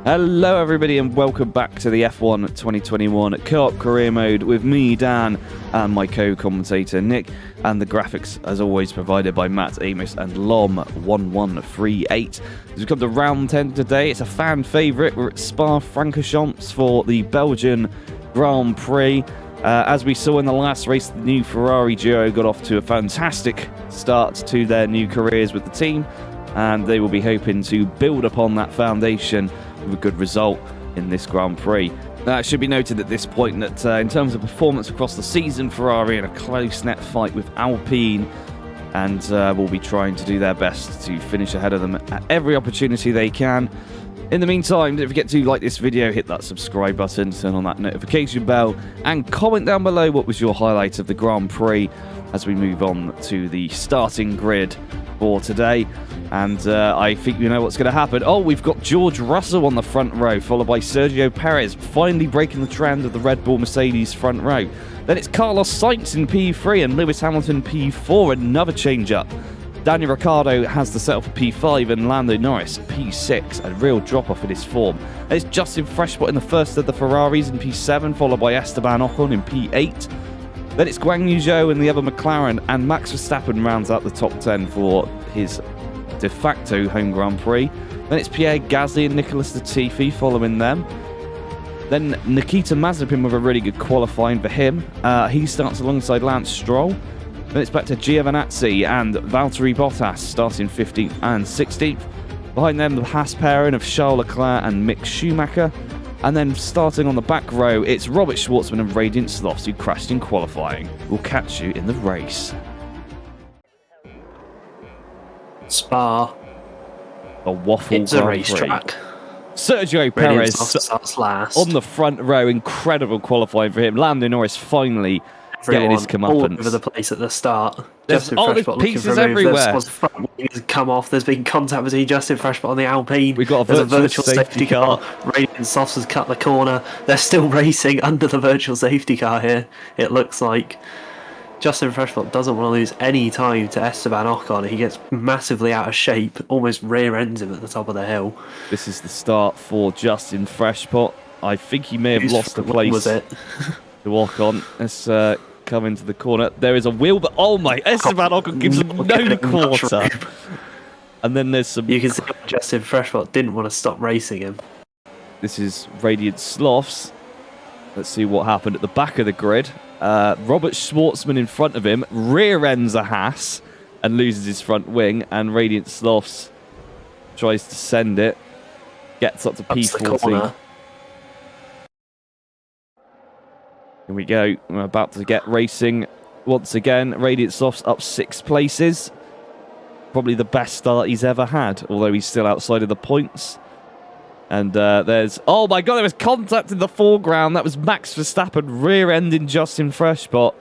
Hello everybody and welcome back to the F1 2021 Co-op Career Mode with me, Dan, and my co-commentator, Nick, and the graphics, as always, provided by Matt Amos and Lom1138. As we come to round 10 today, it's a fan favourite. We're at Spa-Francorchamps for the Belgian Grand Prix. As we saw in the last race, the new Ferrari duo got off to a fantastic start to their new careers with the team, and they will be hoping to build upon that foundation with a good result in this Grand Prix. It should be noted at this point that in terms of performance across the season, Ferrari in a close net fight with Alpine, and will be trying to do their best to finish ahead of them at every opportunity they can. In the meantime, don't forget to like this video, hit that subscribe button, turn on that notification bell, and comment down below what was your highlight of the Grand Prix as we move on to the starting grid for today. And I think you know what's going to happen. Oh, we've got George Russell on the front row, followed by Sergio Perez, finally breaking the trend of the Red Bull Mercedes front row. Then it's Carlos Sainz in P3 and Lewis Hamilton P4, another change-up. Daniel Ricciardo has the setup for P5 and Lando Norris P6, a real drop-off in his form. And it's Justin Freshbot in the first of the Ferraris in P7, followed by Esteban Ocon in P8. Then it's Guang Yu Zhou in the other McLaren, and Max Verstappen rounds out the top 10 for his de facto home Grand Prix. Then it's Pierre Gasly and Nicholas Latifi following them. Then Nikita Mazepin with a really good qualifying for him. He starts alongside Lance Stroll. Then it's back to Giovinazzi and Valtteri Bottas starting 15th and 16th. Behind them, the Haas pairing of Charles Leclerc and Mick Schumacher. And then starting on the back row, it's Robert Schwartzman and Radiant Slothz, who crashed in qualifying. We'll catch you in the race. Spa. A waffle It's a racetrack. Sergio Perez on the front row. Incredible qualifying for him. Lando Norris finally getting his comeuppance. All over the place at the start. Justin there's Freshbot pieces everywhere. The front wing has come off. There's been contact between Justin Freshbot and the Alpine. We've got a virtual safety car. Radiant Slothz has cut the corner. They're still racing under the virtual safety car here, it looks like. Justin Freshbot doesn't want to lose any time to Esteban Ocon. He gets massively out of shape, almost rear ends him at the top of the hill. This is the start for Justin Freshbot. I think he may have lost the place was it? to Ocon. Let's come into the corner. There is a wheel, but oh my, Esteban Ocon gives him no quarter. And then there's some... You can see Justin Freshbot didn't want to stop racing him. This is Radiant Slothz. Let's see what happened at the back of the grid. Robert Schwartzman in front of him rear ends a Haas and loses his front wing, and Radiant Slothz tries to send it, gets up to P14. Here we go. We're about to get racing once again. Radiant Slothz up 6 places. Probably the best start he's ever had, although he's still outside of the points. And there's... Oh my god, there was contact in the foreground. That was Max Verstappen rear-ending Justin Freshbot.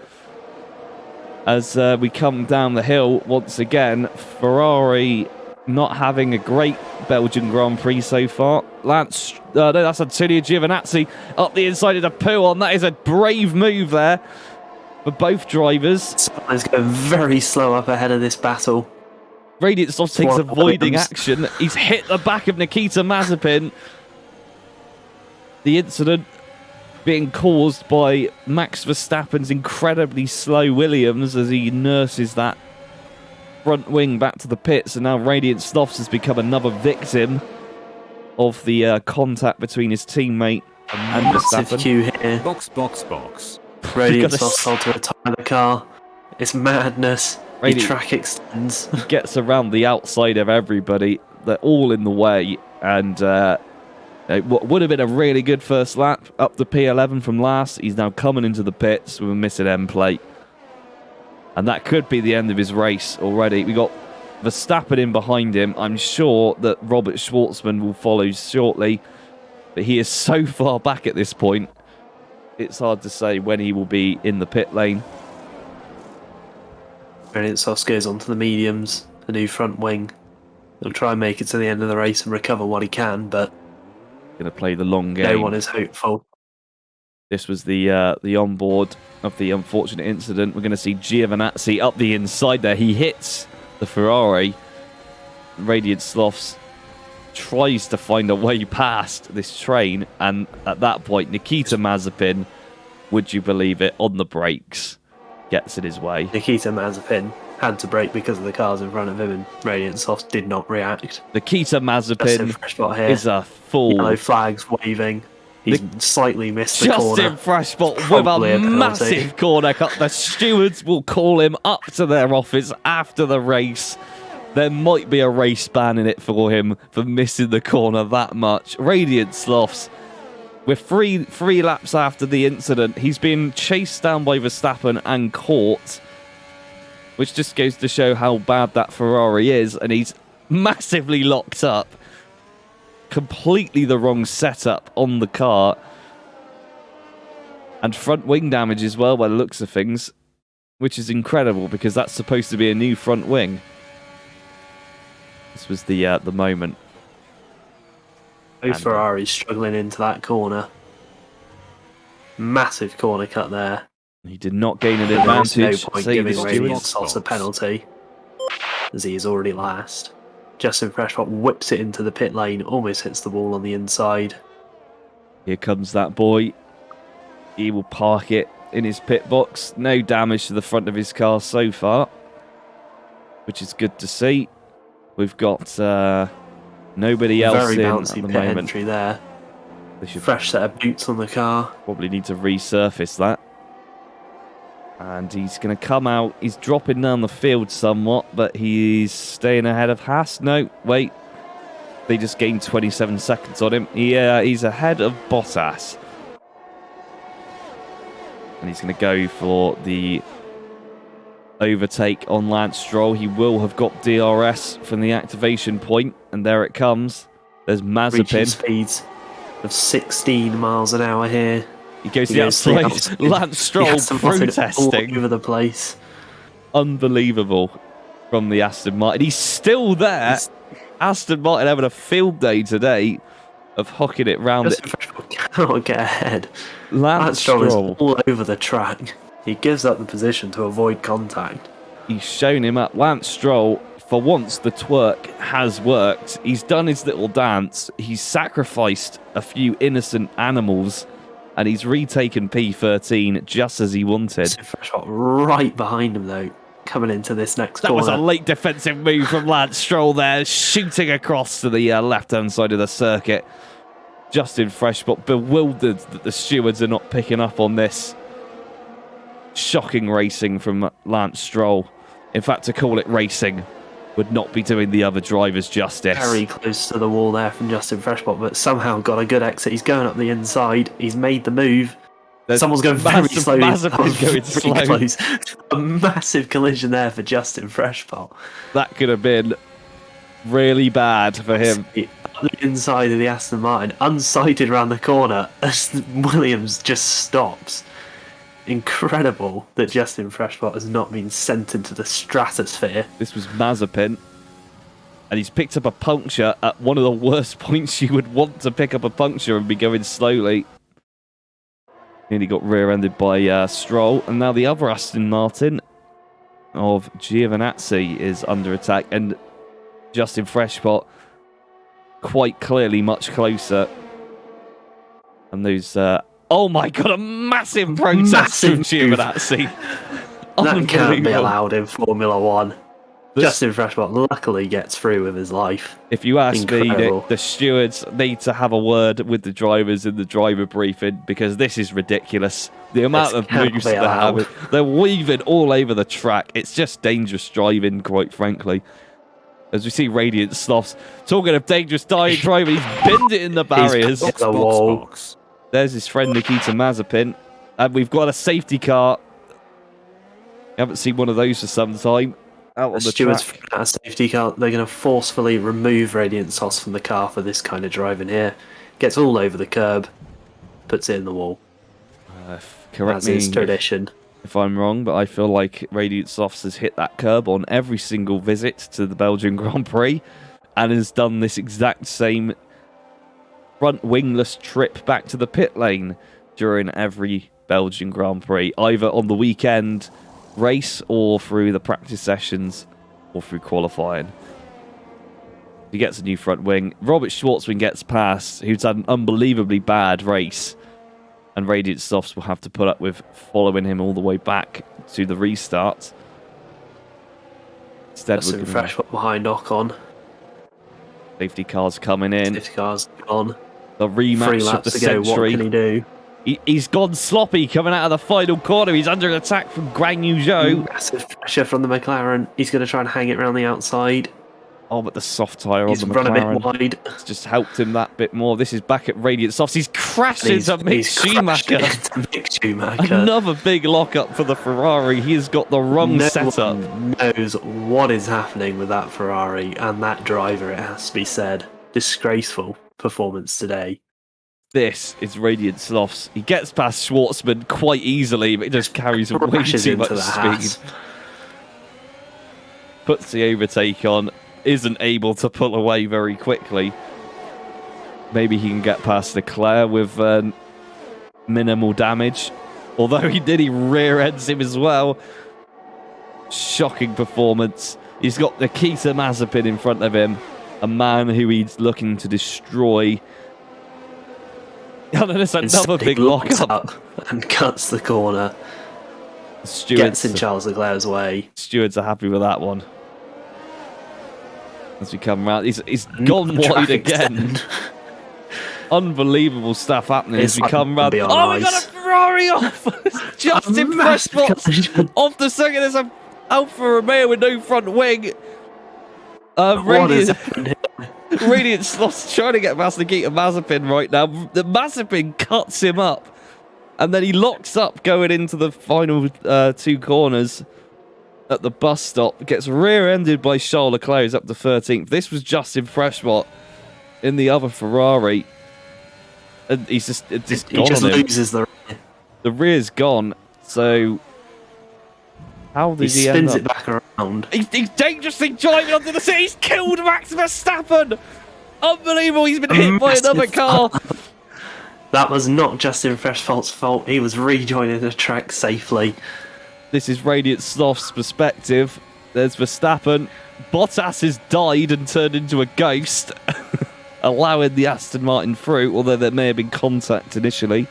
As we come down the hill once again, Ferrari not having a great Belgian Grand Prix so far. No, that's Antonio Giovinazzi up the inside of the Pouon. That is a brave move there for both drivers. He's going very slow up ahead of this battle. Radiant Slothz takes avoiding action. He's hit the back of Nikita Mazepin. The incident being caused by Max Verstappen's incredibly slow Williams as he nurses that front wing back to the pits. And now Radiant Slothz has become another victim of the contact between his teammate and Verstappen. Queue here. Box. Radiant Slothz told to retire the car. It's madness. The track extends. He gets around the outside of everybody. They're all in the way. And what would have been a really good first lap up to P11 from last. He's now coming into the pits with a missing end plate. And that could be the end of his race already. We got Verstappen in behind him. I'm sure that Robert Schwartzman will follow shortly. But he is so far back at this point. It's hard to say when he will be in the pit lane. Radiant Slothz goes onto the mediums, the new front wing. He'll try and make it to the end of the race and recover what he can, but going to play the long game. No one is hopeful. This was the onboard of the unfortunate incident. We're going to see Giovinazzi up the inside there. He hits the Ferrari. Radiant Slothz tries to find a way past this train, and at that point, Nikita Mazepin, would you believe it, on the brakes, gets in his way. Nikita Mazepin had to brake because of the cars in front of him, and Radiant Softs did not react. Nikita Mazepin is a full... Yellow flags waving. He's slightly missed the corner. Justin Freshbot with a massive corner cut. The stewards will call him up to their office after the race. There might be a race ban in it for him for missing the corner that much. Radiant Slothz, with three laps after the incident, he's been chased down by Verstappen and caught, which just goes to show how bad that Ferrari is, and he's massively locked up. Completely the wrong setup on the car. And front wing damage as well by the looks of things, which is incredible because that's supposed to be a new front wing. This was the moment. Both Ferraris struggling into that corner. Massive corner cut there. He did not gain an advantage. There's no point giving Radiant Softs a penalty, as he is already last. Justin Freshbot whips it into the pit lane, almost hits the wall on the inside. Here comes that boy. He will park it in his pit box. No damage to the front of his car so far, which is good to see. We've got nobody else very in bouncy at the pit moment. Entry there. They should fresh set of boots on the car. Probably need to resurface that. And he's going to come out. He's dropping down the field somewhat, but he's staying ahead of Haas. No, wait. They just gained 27 seconds on him. Yeah, he's ahead of Bottas. And he's going to go for the overtake on Lance Stroll. He will have got DRS from the activation point, and there it comes. There's Reaching Mazepin. speeds of 16 miles an hour here. He goes to the outside. Lance Stroll protesting. All over the place. Unbelievable from the Aston Martin. He's still there. Aston Martin having a field day today of hocking it round it. Cannot get ahead. Lance Stroll is Stroll all over the track. He gives up the position to avoid contact. He's shown him up. Lance Stroll, for once the twerk has worked. He's done his little dance. He's sacrificed a few innocent animals, and he's retaken P13 just as he wanted. Right behind him, though, coming into this next corner. That was a late defensive move from Lance Stroll there, shooting across to the left-hand side of the circuit. Justin Freshbot bewildered that the stewards are not picking up on this. Shocking racing from Lance Stroll. In fact, to call it racing would not be doing the other drivers justice. Very close to the wall there from Justin Freshbot, but somehow got a good exit. He's going up the inside. He's made the move. Someone's going very slowly. Going slow. Close. A massive collision there for Justin Freshbot. That could have been really bad for him. The inside of the Aston Martin, unsighted around the corner as Williams just stops. Incredible that Justin Freshbot has not been sent into the stratosphere. This was Mazepin, and he's picked up a puncture at one of the worst points you would want to pick up a puncture and be going slowly. Nearly got rear-ended by Stroll, and now the other Aston Martin of Giovinazzi is under attack, and Justin Freshbot quite clearly much closer. And those... oh my god, a massive protest from Giovinazzi. That can't be allowed in Formula 1. Justin Freshbot luckily gets through with his life. If you ask me, Nick, the stewards need to have a word with the drivers in the driver briefing, because this is ridiculous. The amount of moves they're having. They're weaving all over the track. It's just dangerous driving, quite frankly. As we see Radiant Slothz talking of dangerous driving, he's binned it in the barriers. The wall. There's his friend Nikita Mazepin. And we've got a safety car. Haven't seen one of those for some time. Out on the stewards track. At a safety car, they're going to forcefully remove Radiant Softs from the car for this kind of driving here. Gets all over the curb, puts it in the wall. Correct me as is tradition. if I'm wrong, but I feel like Radiant Softs has hit that curb on every single visit to the Belgian Grand Prix and has done this exact same front wingless trip back to the pit lane during every Belgian Grand Prix, either on the weekend race or through the practice sessions or through qualifying. He gets a new front wing. Robert Schwartzman gets past, who's had an unbelievably bad race. And Radiant Slothz will have to put up with following him all the way back to the restart. Instead, That's a fresh one behind Ocon. Safety cars coming in. Safety cars gone. The rematch 3 of laps the to go. century. What can he do? He's gone sloppy coming out of the final corner. He's under attack from Guan Yu Zhou. Massive pressure from the McLaren. He's going to try and hang it around the outside. Oh, but the soft tyre on He's the run a McLaren bit wide. has just helped him that bit more. This is back at Radiant Slothz. He's crashing into Mick Schumacher. Mick Schumacher. Another big lock-up for the Ferrari. He has got the wrong setup. One knows what is happening with that Ferrari and that driver, it has to be said. Disgraceful performance today. This is Radiant Slothz. He gets past Schwartzman quite easily, but he just carries way too much speed. Puts the overtake on. Isn't able to pull away very quickly. Maybe he can get past Leclerc with minimal damage. Although he rear ends him as well. Shocking performance. He's got Nikita Mazepin in front of him. A man who he's looking to destroy. And there's another big lock-up. And cuts the corner. Gets in Charles Leclerc's way. Stewards are happy with that one. As we come round, he's gone wide again. Unbelievable stuff happening as we come round. Oh, we got a Ferrari off! Just in fresh spots off the second. There's an Alfa Romeo with no front wing. Radiant Slothz trying to get past Nikita Mazepin right now. The Mazepin cuts him up. And then he locks up going into the final 2 corners. At the bus stop, gets rear-ended by Charles Leclerc, who's up to 13th. This was Justin Freshwatt in the other Ferrari. And he's just gone. He just loses the rear. The rear's gone, so how did he end up? Spins it back around. He's dangerously driving onto the city. He's killed Max Verstappen. Unbelievable, he's been hit by another car. That was not Justin Freshwatt's fault. He was rejoining the track safely. This is Radiant Sloth's perspective. There's Verstappen. Bottas has died and turned into a ghost, allowing the Aston Martin through, although there may have been contact initially.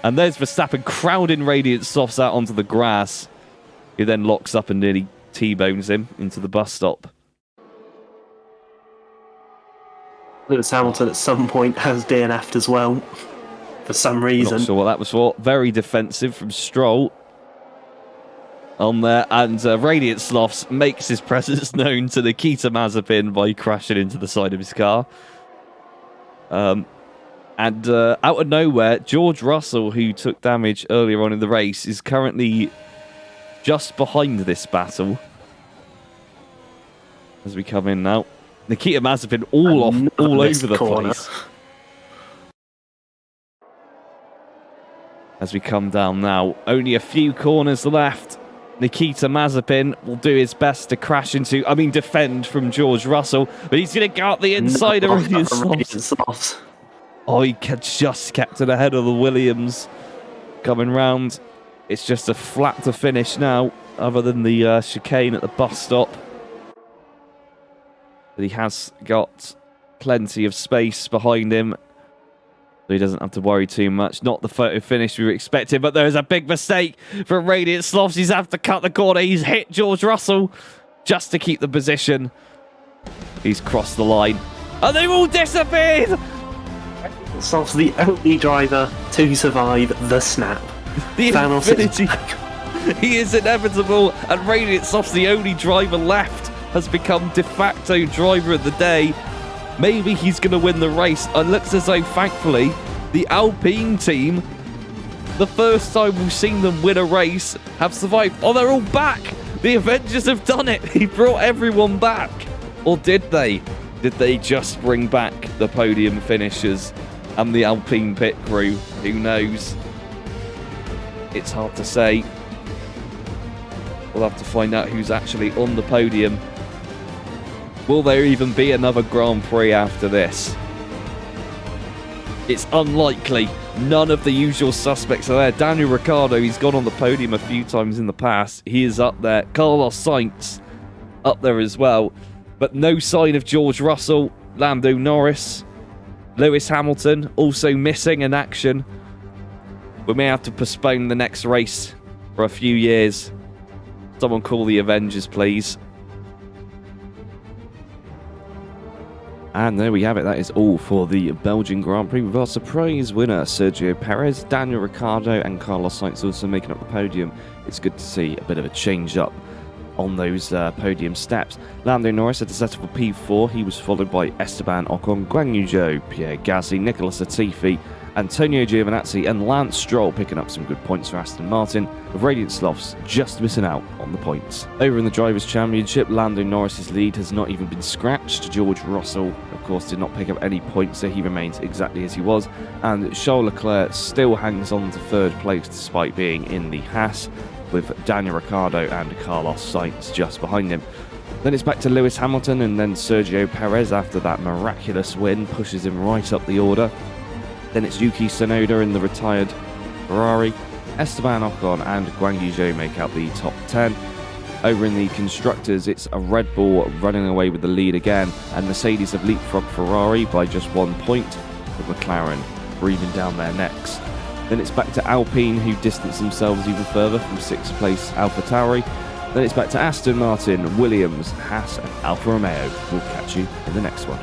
And there's Verstappen crowding Radiant Sloth's out onto the grass. He then locks up and nearly T-bones him into the bus stop. Lewis Hamilton at some point has DNF'd as well, for some reason. Not sure what that was for. Very defensive from Stroll on there, and Radiant Slothz makes his presence known to Nikita Mazepin by crashing into the side of his car. And out of nowhere, George Russell, who took damage earlier on in the race, is currently just behind this battle. As we come in now. Nikita Mazepin all over the place. As we come down now, only a few corners left. Nikita Mazepin will do his best to defend from George Russell, but he's going to go out the inside of Radiant Slothz. Oh, he just kept it ahead of the Williams. Coming round, it's just a flat to finish now, other than the chicane at the bus stop. But he has got plenty of space behind him, so he doesn't have to worry too much. Not the photo finish we were expecting, but there is a big mistake from Radiant Slothz. He's have to cut the corner. He's hit George Russell just to keep the position. He's crossed the line. And they've all disappeared! Slothz the only driver to survive the snap. The infinity. He is inevitable, and Radiant Slothz, the only driver left, has become de facto driver of the day. Maybe he's going to win the race. And looks as though, thankfully, the Alpine team, the first time we've seen them win a race, have survived. Oh, they're all back. The Avengers have done it. He brought everyone back. Or did they? Did they just bring back the podium finishers and the Alpine pit crew? Who knows? It's hard to say. We'll have to find out who's actually on the podium. Will there even be another Grand Prix after this? It's unlikely. None of the usual suspects are there. Daniel Ricciardo, he's gone on the podium a few times in the past. He is up there. Carlos Sainz up there as well. But no sign of George Russell, Lando Norris, Lewis Hamilton also missing in action. We may have to postpone the next race for a few years. Someone call the Avengers, please. And there we have it. That is all for the Belgian Grand Prix with our surprise winner, Sergio Perez, Daniel Ricciardo and Carlos Sainz also making up the podium. It's good to see a bit of a change up on those podium steps. Lando Norris had a set up for P4. He was followed by Esteban Ocon, Guan Yu Zhou, Pierre Gasly, Nicolas Latifi, Antonio Giovinazzi and Lance Stroll picking up some good points for Aston Martin, with Radiant Sloths just missing out on the points. Over in the Drivers' Championship, Lando Norris's lead has not even been scratched. George Russell, of course, did not pick up any points, so he remains exactly as he was, and Charles Leclerc still hangs on to third place despite being in the Haas, with Daniel Ricciardo and Carlos Sainz just behind him. Then it's back to Lewis Hamilton, and then Sergio Perez after that miraculous win pushes him right up the order. Then it's Yuki Tsunoda in the retired Ferrari. Esteban Ocon and Guan Yu Zhou make out the top 10. Over in the Constructors, it's a Red Bull running away with the lead again, and Mercedes have leapfrogged Ferrari by just 1 point, with McLaren breathing down their necks. Then it's back to Alpine, who distance themselves even further from 6th place AlphaTauri. Then it's back to Aston Martin, Williams, Haas and Alfa Romeo. We'll catch you in the next one.